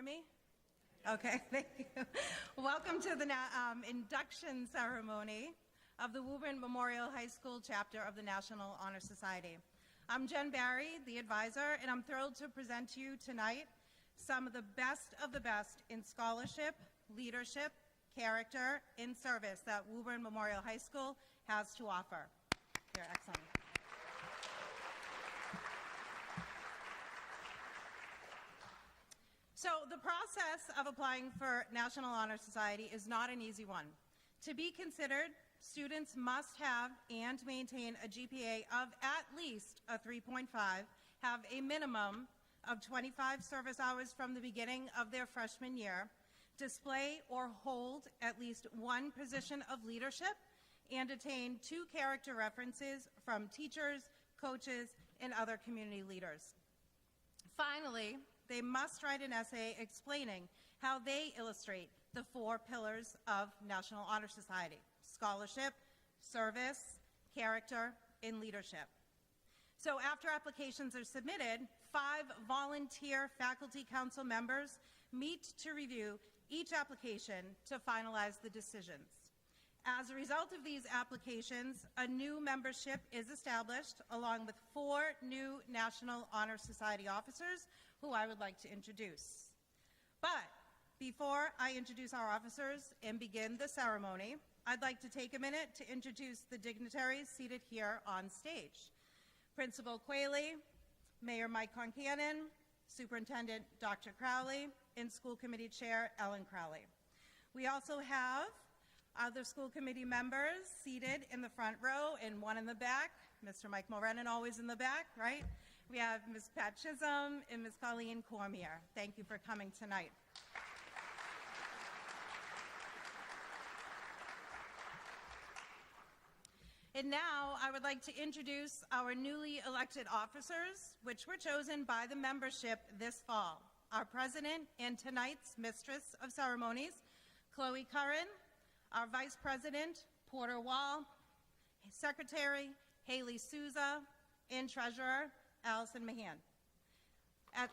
me? Okay, thank you. Welcome to the induction ceremony of the Woburn Memorial High School chapter of the National Honor Society. I'm Jen Barry, the advisor, and I'm thrilled to present to you tonight some of the best in scholarship, leadership, character, and service that Woburn Memorial High School has to offer. You're excellent. So the process of applying for National Honor Society is not an easy one. To be considered, students must have and maintain a GPA of at least a 3.5, have a minimum of 25 service hours from the beginning of their freshman year, display or hold at least one position of leadership, and attain 2 character references from teachers, coaches, and other community leaders. Finally, they must write an essay explaining how they illustrate the 4 pillars of National Honor Society: scholarship, service, character, and leadership. So after applications are submitted, 5 volunteer faculty council members meet to review each application to finalize the decisions. As a result of these applications, a new membership is established along with 4 new National Honor Society officers who I would like to introduce. But before I introduce our officers and begin the ceremony, I'd like to take a minute to introduce the dignitaries seated here on stage. Principal Qualey, Mayor Mike Concannon, Superintendent Dr. Crowley, and School Committee Chair Ellen Crowley. We also have other school committee members seated in the front row and one in the back. Mr. Mike Morenin always in the back, right? We have Ms. Pat Chisholm and Ms. Colleen Cormier. Thank you for coming tonight. And now I would like to introduce our newly elected officers, which were chosen by the membership this fall. Our president and tonight's mistress of ceremonies, Chloe Curran, our vice president, Porter Wall, secretary, Haley Souza, and treasurer, Allison Mahan. At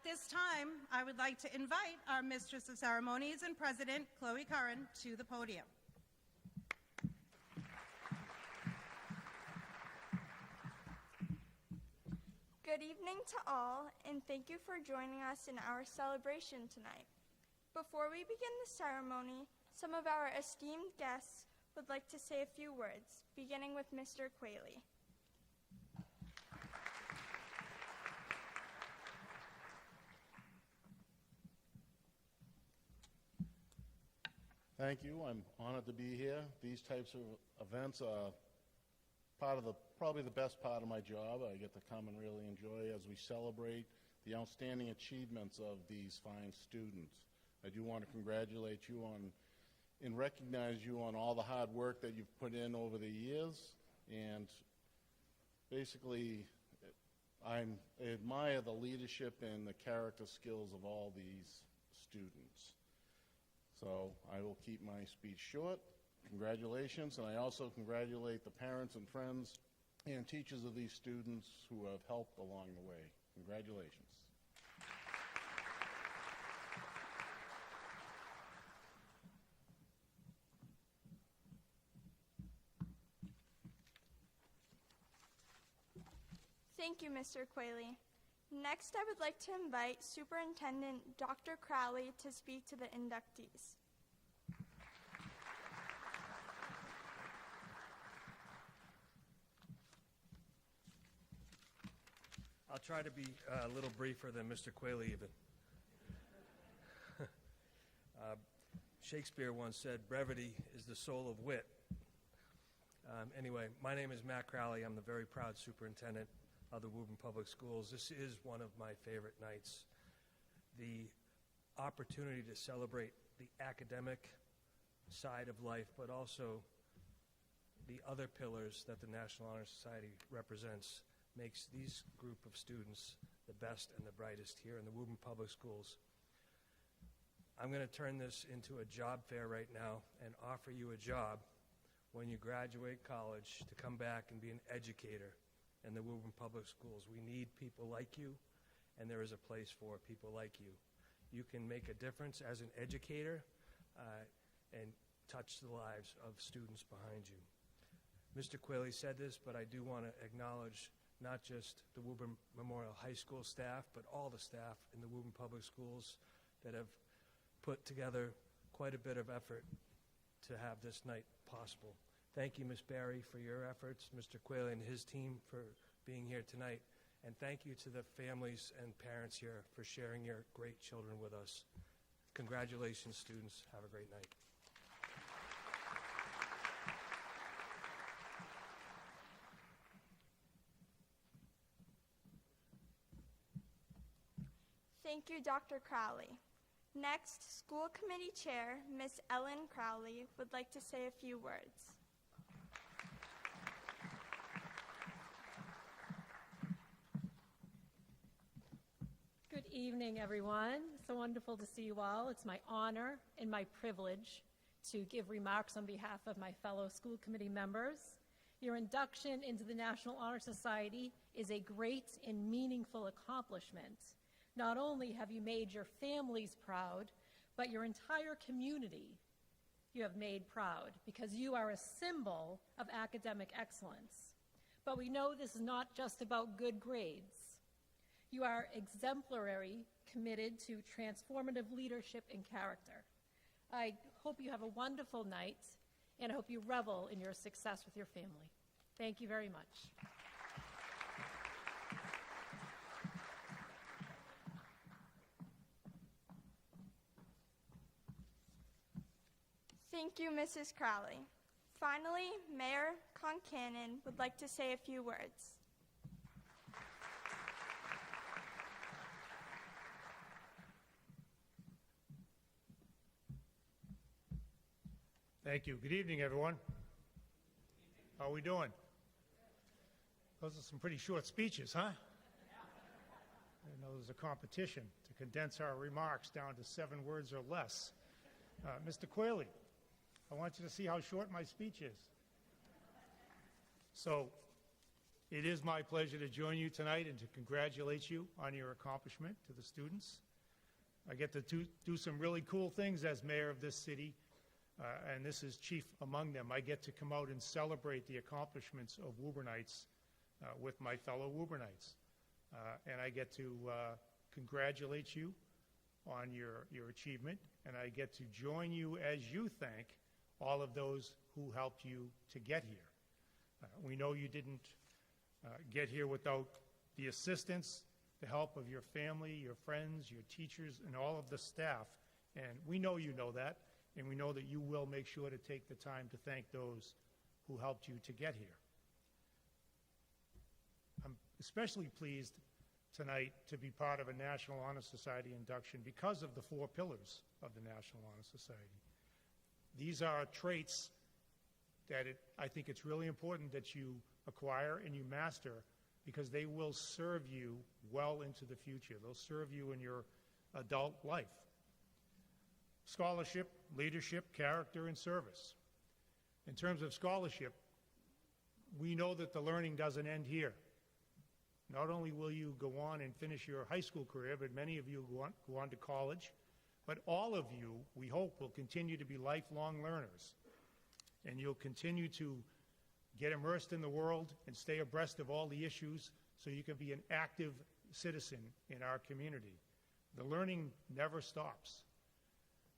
this time, I would like to invite our Mistress of Ceremonies and President, Chloe Curran, to the podium. Good evening to all, and thank you for joining us in our celebration tonight. Before we begin the ceremony, some of our esteemed guests would like to say a few words, beginning with Mr. Qualey. Thank you. I'm honored to be here. These types of events are probably the best part of my job. I get to come and really enjoy as we celebrate the outstanding achievements of these fine students. I do want to congratulate you and recognize you on all the hard work that you've put in over the years. And basically, I admire the leadership and the character skills of all these students. So I will keep my speech short. Congratulations, and I also congratulate the parents and friends and teachers of these students who have helped along the way. Congratulations. Thank you, Mr. Qualey. Next, I would like to invite Superintendent Dr. Crowley to speak to the inductees. I'll try to be a little briefer than Mr. Qualey even. Shakespeare once said, brevity is the soul of wit. Anyway, my name is Matt Crowley. I'm the very proud superintendent of the Woburn Public Schools. This is one of my favorite nights. The opportunity to celebrate the academic side of life, but also the other pillars that the National Honor Society represents, makes these group of students the best and the brightest here in the Woburn Public Schools. I'm going to turn this into a job fair right now and offer you a job when you graduate college to come back and be an educator in the Woburn Public Schools. We need people like you, and there is a place for people like you. You can make a difference as an educator and touch the lives of students behind you. Mr. Quayle said this, but I do want to acknowledge not just the Woburn Memorial High School staff, but all the staff in the Woburn Public Schools that have put together quite a bit of effort to have this night possible. Thank you, Ms. Barry, for your efforts, Mr. Quayle and his team for being here tonight, and thank you to the families and parents here for sharing your great children with us. Congratulations, students. Have a great night. Thank you, Dr. Crowley. Next, School Committee Chair, Ms. Ellen Crowley, would like to say a few words. Good evening, everyone. So wonderful to see you all. It's my honor and my privilege to give remarks on behalf of my fellow school committee members. Your induction into the National Honor Society is a great and meaningful accomplishment. Not only have you made your families proud, but your entire community you have made proud because you are a symbol of academic excellence. But we know this is not just about good grades. You are exemplary, committed to transformative leadership and character. I hope you have a wonderful night, and I hope you revel in your success with your family. Thank you very much. Thank you, Mrs. Crowley. Finally, Mayor Concannon would like to say a few words. Thank you. Good evening, everyone. How are we doing? Those are some pretty short speeches, huh? I know there's a competition to condense our remarks down to 7 words or less. Mr. Quayle, I want you to see how short my speech is. So, it is my pleasure to join you tonight and to congratulate you on your accomplishment to the students. I get to do some really cool things as mayor of this city, and this is chief among them. I get to come out and celebrate the accomplishments of Woburnites with my fellow Woburnites. And I get to congratulate you on your achievement, and I get to join you as you thank all of those who helped you to get here. We know you didn't get here without the assistance, the help of your family, your friends, your teachers, and all of the staff. And we know you know that, and we know that you will make sure to take the time to thank those who helped you to get here. I'm especially pleased tonight to be part of a National Honor Society induction because of the 4 pillars of the National Honor Society. These are traits that I think it's really important that you acquire and you master because they will serve you well into the future. They'll serve you in your adult life. Scholarship, leadership, character, and service. In terms of scholarship, we know that the learning doesn't end here. Not only will you go on and finish your high school career, but many of you go on to college, but all of you, we hope, will continue to be lifelong learners. And you'll continue to get immersed in the world and stay abreast of all the issues so you can be an active citizen in our community. The learning never stops.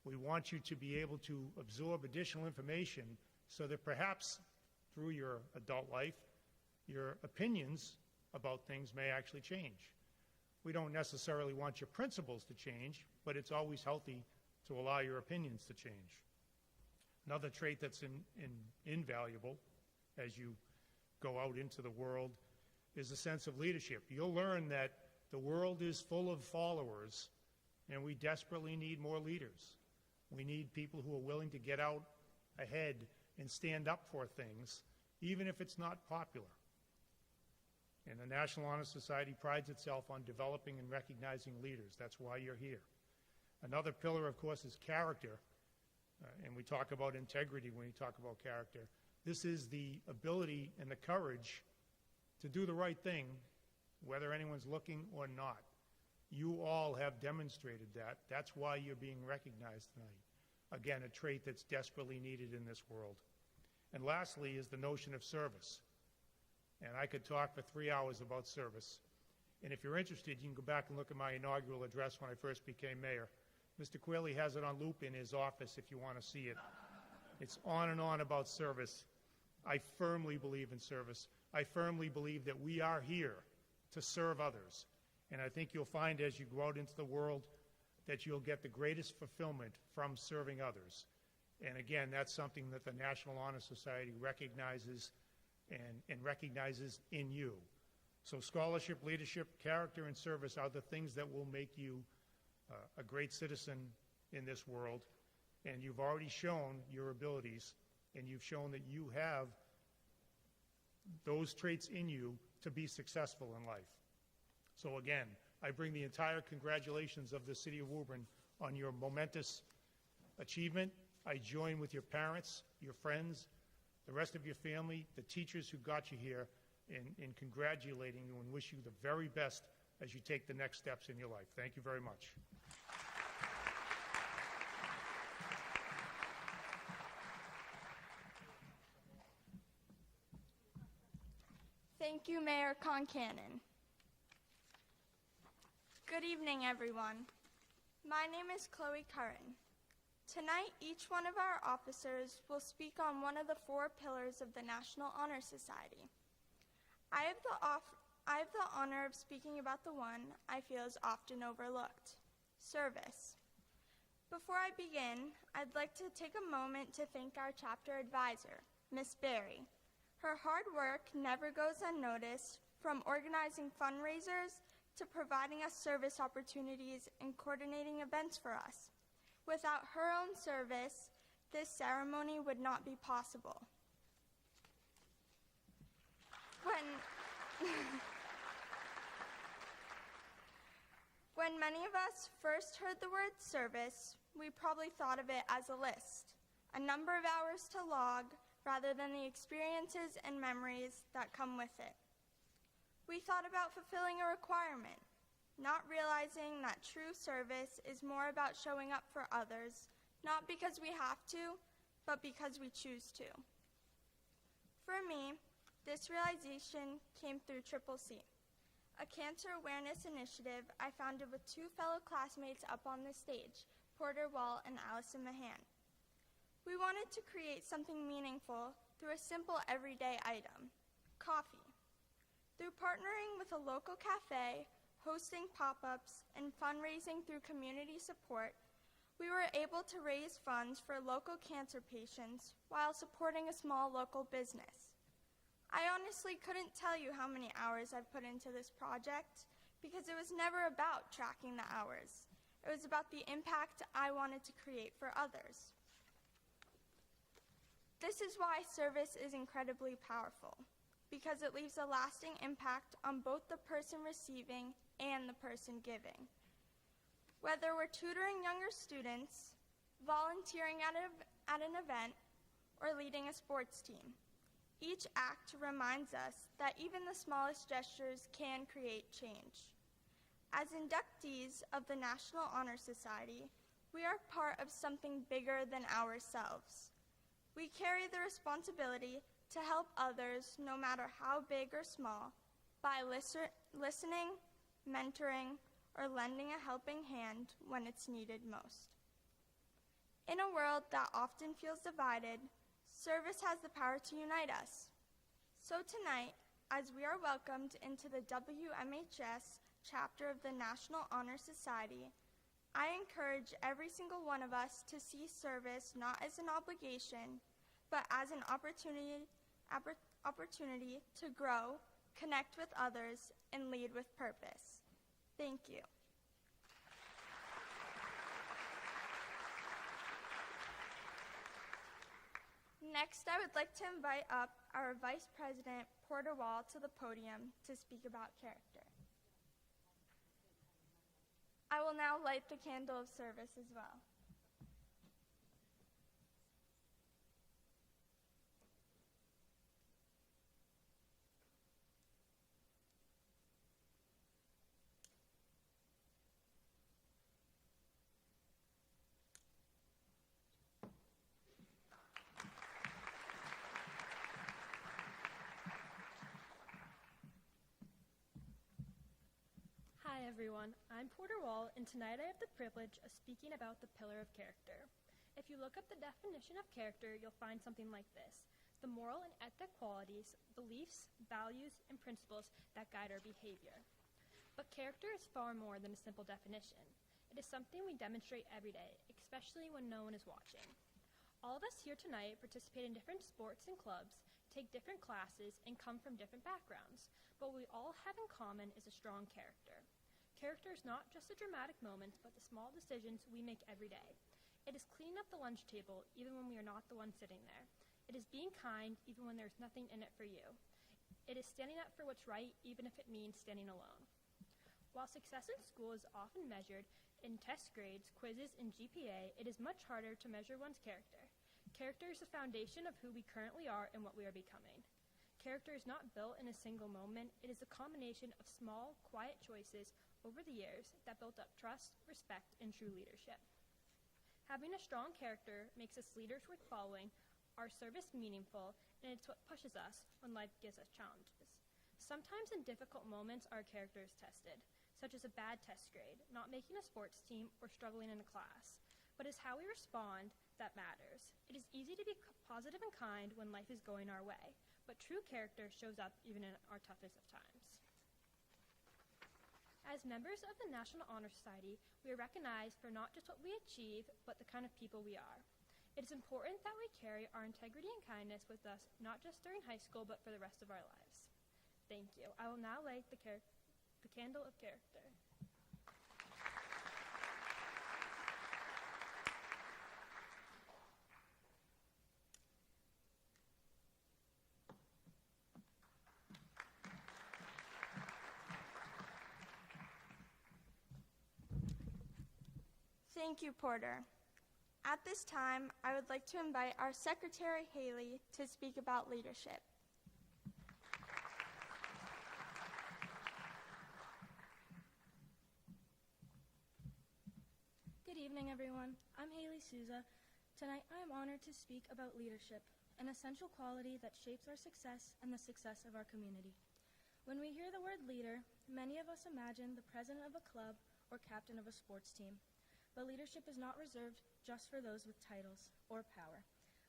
We want you to be able to absorb additional information so that perhaps through your adult life, your opinions about things may actually change. We don't necessarily want your principles to change, but it's always healthy to allow your opinions to change. Another trait that's invaluable as you go out into the world is a sense of leadership. You'll learn that the world is full of followers, and we desperately need more leaders. We need people who are willing to get out ahead and stand up for things, even if it's not popular. And the National Honor Society prides itself on developing and recognizing leaders. That's why you're here. Another pillar, of course, is character. And we talk about integrity when we talk about character. This is the ability and the courage to do the right thing, whether anyone's looking or not. You all have demonstrated that. That's why you're being recognized tonight. Again, a trait that's desperately needed in this world. And lastly is the notion of service. And I could talk for 3 hours about service. And if you're interested, you can go back and look at my inaugural address when I first became mayor. Mr. Quayle has it on loop in his office if you want to see it. It's on and on about service. I firmly believe in service. I firmly believe that we are here to serve others. And I think you'll find as you go out into the world that you'll get the greatest fulfillment from serving others. And again, that's something that the National Honor Society recognizes and recognizes in you. So scholarship, leadership, character, and service are the things that will make you a great citizen in this world. And you've already shown your abilities, and you've shown that you have those traits in you to be successful in life. So again, I bring the entire congratulations of the City of Woburn on your momentous achievement. I join with your parents, your friends, the rest of your family, the teachers who got you here, in congratulating you and wish you the very best as you take the next steps in your life. Thank you very much. Thank you, Mayor Concannon. Good evening, everyone. My name is Chloe Curran. Tonight, each one of our officers will speak on one of the 4 pillars of the National Honor Society. I have the honor of speaking about the one I feel is often overlooked: service. Before I begin, I'd like to take a moment to thank our chapter advisor, Miss Berry. Her hard work never goes unnoticed, from organizing fundraisers to providing us service opportunities and coordinating events for us. Without her own service, this ceremony would not be possible. When many of us first heard the word service, we probably thought of it as a list, a number of hours to log, rather than the experiences and memories that come with it. We thought about fulfilling a requirement, not realizing that true service is more about showing up for others, not because we have to, but because we choose to. For me, this realization came through CCC, a cancer awareness initiative I founded with 2 fellow classmates up on the stage, Porter Wall and Allison Mahan. We wanted to create something meaningful through a simple everyday item: coffee. Through partnering with a local cafe, hosting pop-ups, and fundraising through community support, we were able to raise funds for local cancer patients while supporting a small local business. I honestly couldn't tell you how many hours I've put into this project, because it was never about tracking the hours. It was about the impact I wanted to create for others. This is why service is incredibly powerful, because it leaves a lasting impact on both the person receiving and the person giving. Whether we're tutoring younger students, volunteering at an event, or leading a sports team, each act reminds us that even the smallest gestures can create change. As inductees of the National Honor Society, we are part of something bigger than ourselves. We carry the responsibility to help others, no matter how big or small, by listening, mentoring, or lending a helping hand when it's needed most. In a world that often feels divided, service has the power to unite us. So tonight, as we are welcomed into the WMHS chapter of the National Honor Society, I encourage every single one of us to see service not as an obligation, but as an opportunity to grow, connect with others, and lead with purpose. Thank you. Next, I would like to invite up our Vice President, Porter Wall, to the podium to speak about character. I will now light the candle of service as well. everyone. I'm Porter Wall, and tonight I have the privilege of speaking about the pillar of character. If you look up the definition of character, you'll find something like this: the moral and ethic qualities, beliefs, values, and principles that guide our behavior. But character is far more than a simple definition. It is something we demonstrate every day, especially when no one is watching. All of us here tonight participate in different sports and clubs, take different classes, and come from different backgrounds. But what we all have in common is a strong character. Character is not just the dramatic moments, but the small decisions we make every day. It is cleaning up the lunch table, even when we are not the one sitting there. It is being kind, even when there's nothing in it for you. It is standing up for what's right, even if it means standing alone. While success in school is often measured in test grades, quizzes, and GPA, it is much harder to measure one's character. Character is the foundation of who we currently are and what we are becoming. Character is not built in a single moment. It is a combination of small, quiet choices over the years that built up trust, respect, and true leadership. Having a strong character makes us leaders worth following, our service meaningful, and it's what pushes us when life gives us challenges. Sometimes in difficult moments, our character is tested, such as a bad test grade, not making a sports team, or struggling in a class. But it's how we respond that matters. It is easy to be positive and kind when life is going our way, but true character shows up even in our toughest of times. As members of the National Honor Society, we are recognized for not just what we achieve, but the kind of people we are. It is important that we carry our integrity and kindness with us, not just during high school, but for the rest of our lives. Thank you. I will now light the candle of character. Thank you, Porter. At this time, I would like to invite our Secretary, Haley, to speak about leadership. Good evening, everyone. I'm Haley Souza. Tonight, I am honored to speak about leadership, an essential quality that shapes our success and the success of our community. When we hear the word leader, many of us imagine the president of a club or captain of a sports team. But leadership is not reserved just for those with titles or power.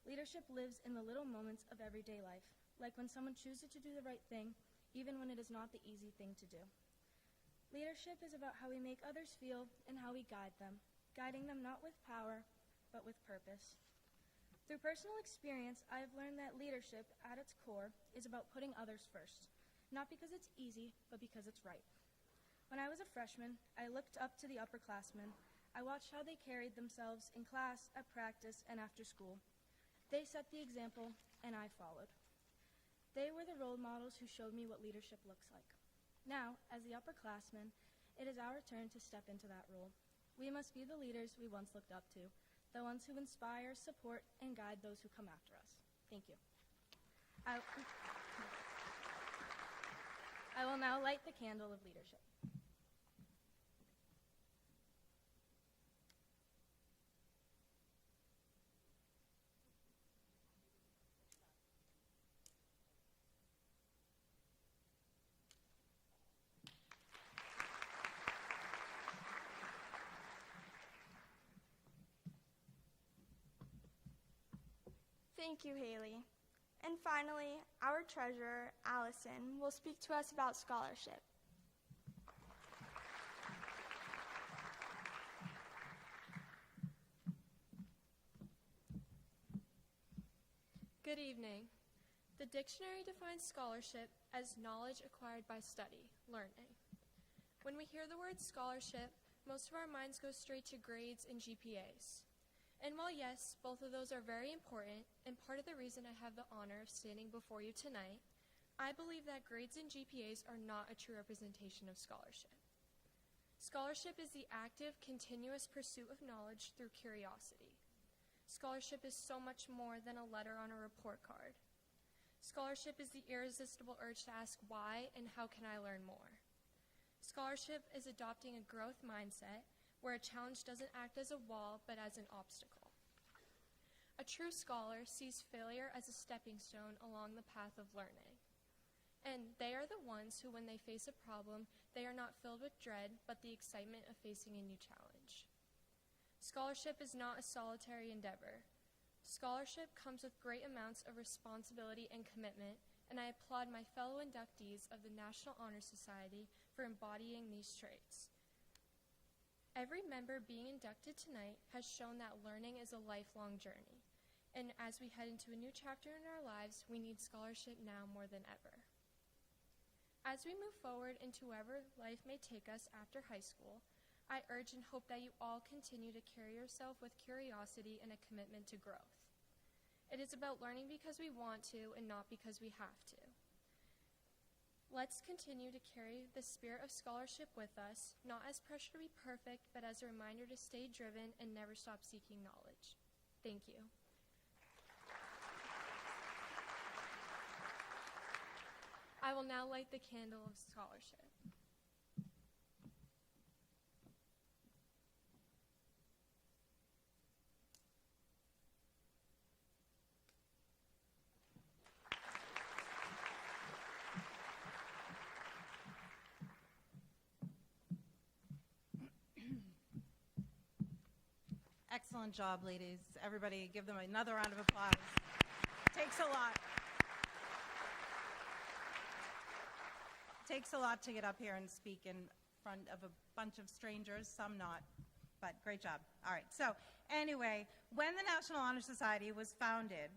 Leadership lives in the little moments of everyday life, like when someone chooses to do the right thing, even when it is not the easy thing to do. Leadership is about how we make others feel and how we guide them, guiding them not with power, but with purpose. Through personal experience, I have learned that leadership, at its core, is about putting others first, not because it's easy, but because it's right. When I was a freshman, I looked up to the upperclassmen. I watched how they carried themselves in class, at practice, and after school. They set the example, and I followed. They were the role models who showed me what leadership looks like. Now, as the upperclassmen, it is our turn to step into that role. We must be the leaders we once looked up to, the ones who inspire, support, and guide those who come after us. Thank you. I will now light the candle of leadership. Thank you, Haley. And finally, our treasurer, Allison, will speak to us about scholarship. Good evening. The dictionary defines scholarship as knowledge acquired by study, learning. When we hear the word scholarship, most of our minds go straight to grades and GPAs. And while yes, both of those are very important, and part of the reason I have the honor of standing before you tonight, I believe that grades and GPAs are not a true representation of scholarship. Scholarship is the active, continuous pursuit of knowledge through curiosity. Scholarship is so much more than a letter on a report card. Scholarship is the irresistible urge to ask why and how can I learn more. Scholarship is adopting a growth mindset where a challenge doesn't act as a wall, but as an obstacle. A true scholar sees failure as a stepping stone along the path of learning. And they are the ones who, when they face a problem, they are not filled with dread, but the excitement of facing a new challenge. Scholarship is not a solitary endeavor. Scholarship comes with great amounts of responsibility and commitment, and I applaud my fellow inductees of the National Honor Society for embodying these traits. Every member being inducted tonight has shown that learning is a lifelong journey, and as we head into a new chapter in our lives, we need scholarship now more than ever. As we move forward into wherever life may take us after high school, I urge and hope that you all continue to carry yourself with curiosity and a commitment to growth. It is about learning because we want to and not because we have to. Let's continue to carry the spirit of scholarship with us, not as pressure to be perfect, but as a reminder to stay driven and never stop seeking knowledge. Thank you. I will now light the candle of scholarship. Excellent job, ladies. Everybody give them another round of applause. Takes a lot. Takes a lot to get up here and speak in front of a bunch of strangers, some not, but great job. All right, so anyway, when the National Honor Society was founded,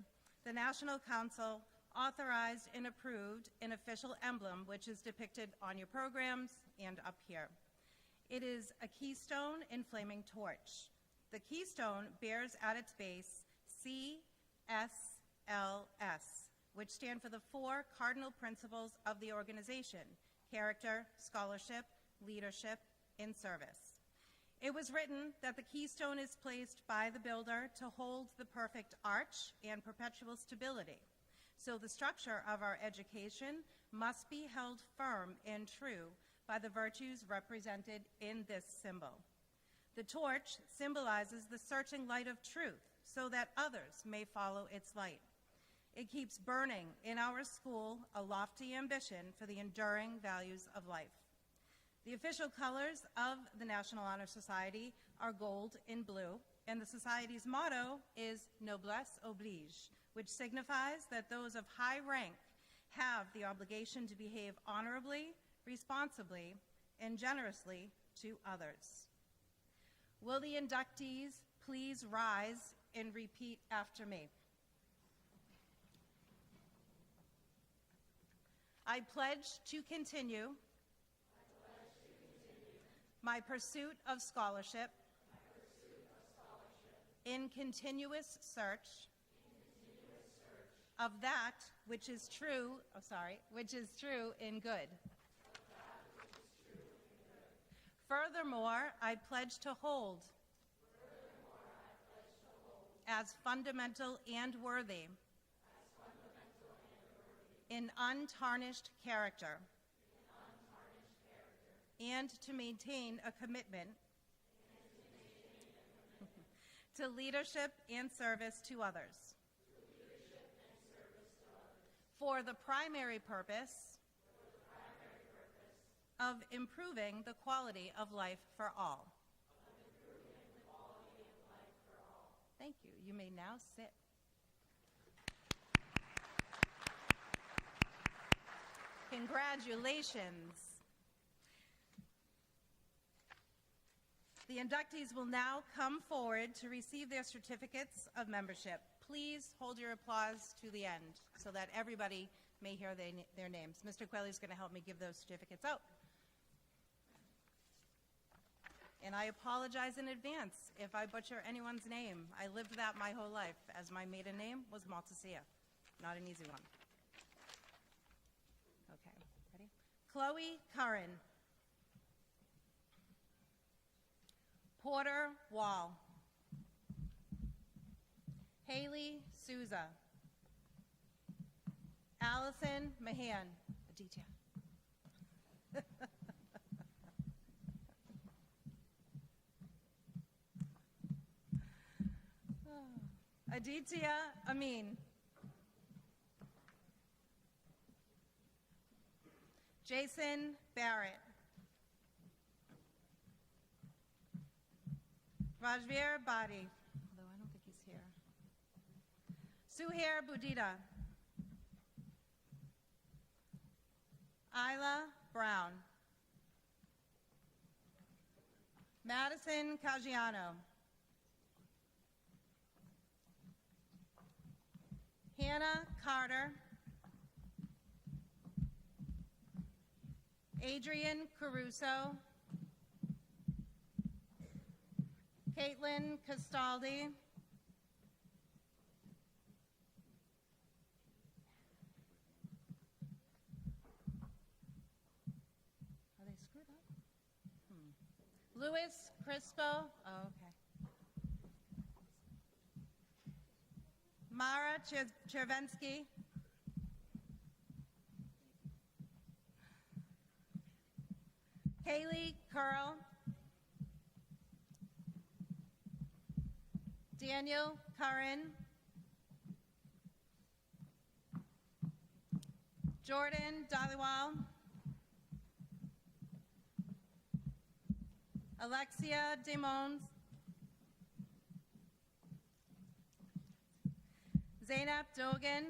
the National Council authorized and approved an official emblem, which is depicted on your programs and up here. It is a keystone and flaming torch. The keystone bears at its base CSLS, which stand for the 4 cardinal principles of the organization: character, scholarship, leadership, and service. It was written that the keystone is placed by the builder to hold the perfect arch and perpetual stability. So the structure of our education must be held firm and true by the virtues represented in this symbol. The torch symbolizes the searching light of truth so that others may follow its light. It keeps burning in our school a lofty ambition for the enduring values of life. The official colors of the National Honor Society are gold and blue, and the Society's motto is Noblesse Oblige, which signifies that those of high rank have the obligation to behave honorably, responsibly, and generously to others. Will the inductees please rise and repeat after me? I pledge to continue my pursuit of scholarship in continuous search of that which is true, which is true in good. Furthermore, I pledge to hold as fundamental and worthy in untarnished character and to maintain a commitment to leadership and service to others for the primary purpose of improving the quality of life for all. Thank you. You may now sit. Congratulations. The inductees will now come forward to receive their certificates of membership. Please hold your applause to the end so that everybody may hear their names. Mr. Quelly is going to help me give those certificates out. And I apologize in advance if I butcher anyone's name. I lived that my whole life, as my maiden name was Maltasia. Not an easy one. Okay, ready? Chloe Curran. Porter Wall. Haley Souza. Allison Mahan. Aditya. Aditya Amin. Jason Barrett. Rajveer Badi, although I don't think he's here. Suhair Budita. Isla Brown. Madison Caggiano. Hannah Carter. Adrian Caruso. Caitlin Castaldi. Are they screwed up? Louis Crispo. Oh, okay. Mara Chervensky. Haley Curl. Daniel Curran. Jordan Dhaliwal. Alexia Demons. Zainab Dogan.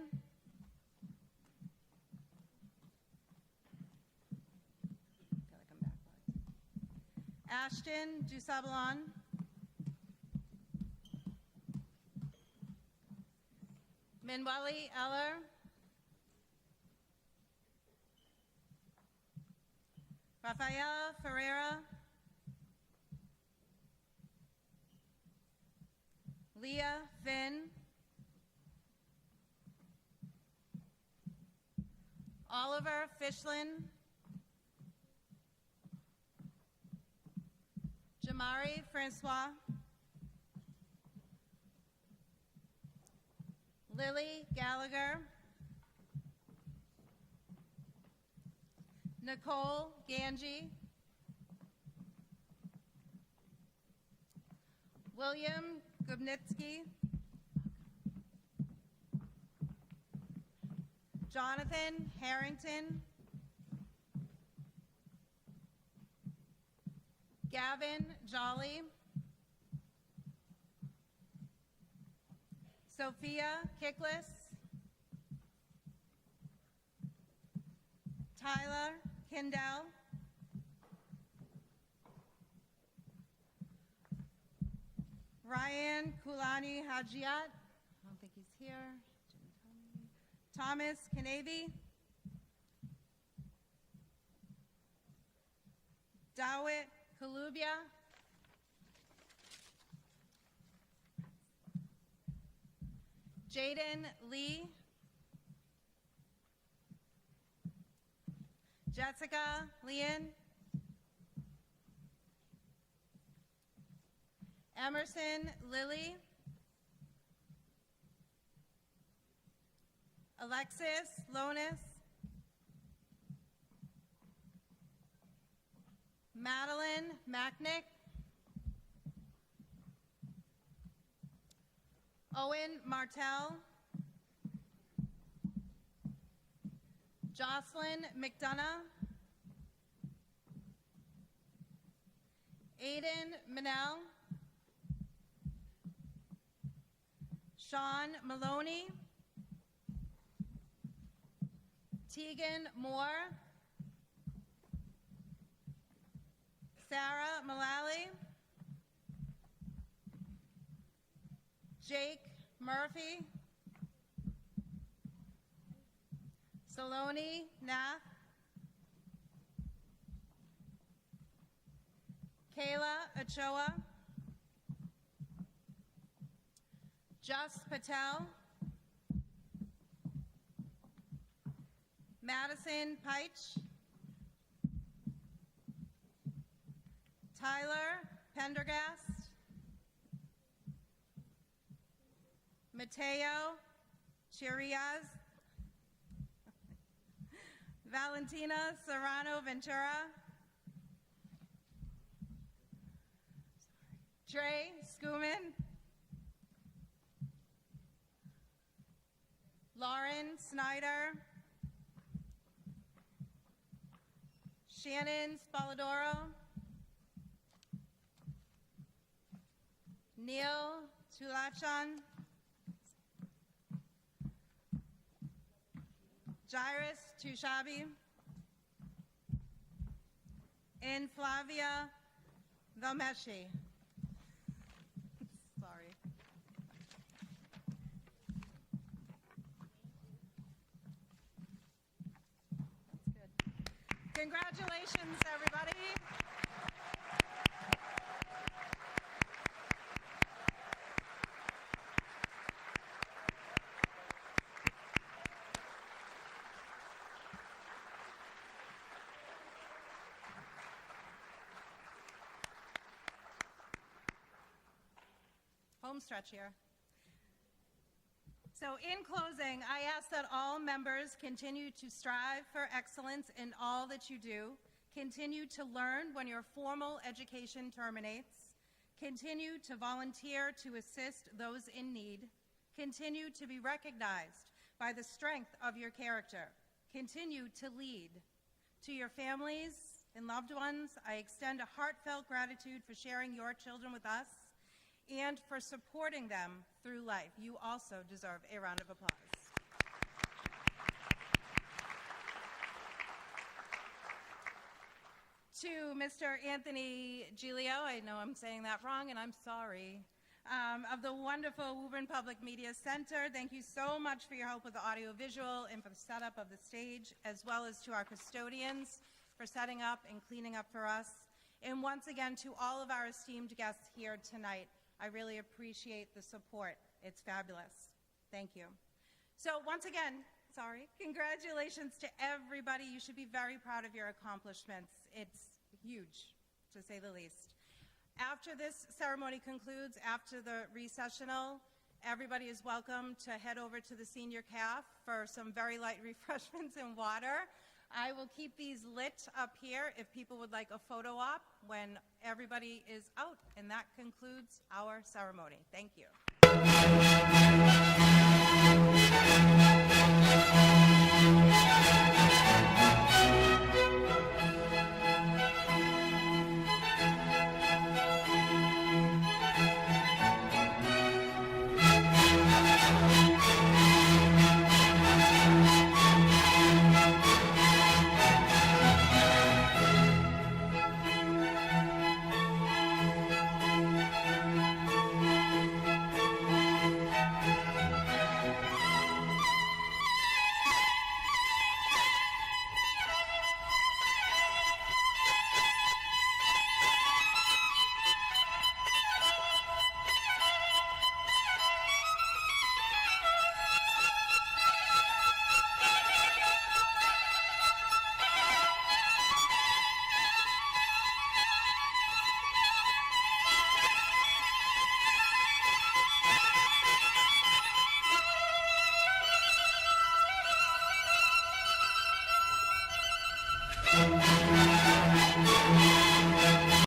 Gotta come back. Ashton Dusabalon. Minwali Eller. Rafaela Ferreira. Leah Finn. Oliver Fishlin. Jamari Francois. Lily Gallagher. Nicole Ganji. William Gubnitsky. Jonathan Harrington. Gavin Jolly. Sophia Kickless. Tyler Kindell. Ryan Kulani Hajiat. I don't think he's here. Thomas Kanavi. Dawit Kalubia. Jaden Lee. Jessica Leon. Emerson Lilly. Alexis Lonis. Madeline Macknick. Owen Martell. Jocelyn McDonough. Aiden Manel. Sean Maloney. Tegan Moore. Sarah Mullally. Jake Murphy. Saloni Nath. Kayla Ochoa. Just Patel. Madison Peich. Tyler Pendergast. Mateo Chirias. Valentina Serrano Ventura. Trey Skuman. Lauren Snyder. Shannon Spalladoro, Neil Tulachan, Jairus Tushabi, and Flavia Valmeshi. Sorry. That's good. Congratulations, everybody. Home stretch here. So in closing, I ask that all members continue to strive for excellence in all that you do, continue to learn when your formal education terminates, continue to volunteer to assist those in need, continue to be recognized by the strength of your character, continue to lead. To your families and loved ones, I extend a heartfelt gratitude for sharing your children with us and for supporting them through life. You also deserve a round of applause. To Mr. Anthony Giglio, I know I'm saying that wrong, and I'm sorry, of the wonderful Woburn Public Media Center, thank you so much for your help with the audiovisual and for the setup of the stage, as well as to our custodians for setting up and cleaning up for us. And once again, to all of our esteemed guests here tonight, I really appreciate the support. It's fabulous. Thank you. So once again, congratulations to everybody. You should be very proud of your accomplishments. It's huge, to say the least. After this ceremony concludes, after the recessional, everybody is welcome to head over to the senior caf for some very light refreshments and water. I will keep these lit up here if people would like a photo op when everybody is out. And that concludes our ceremony. Thank you.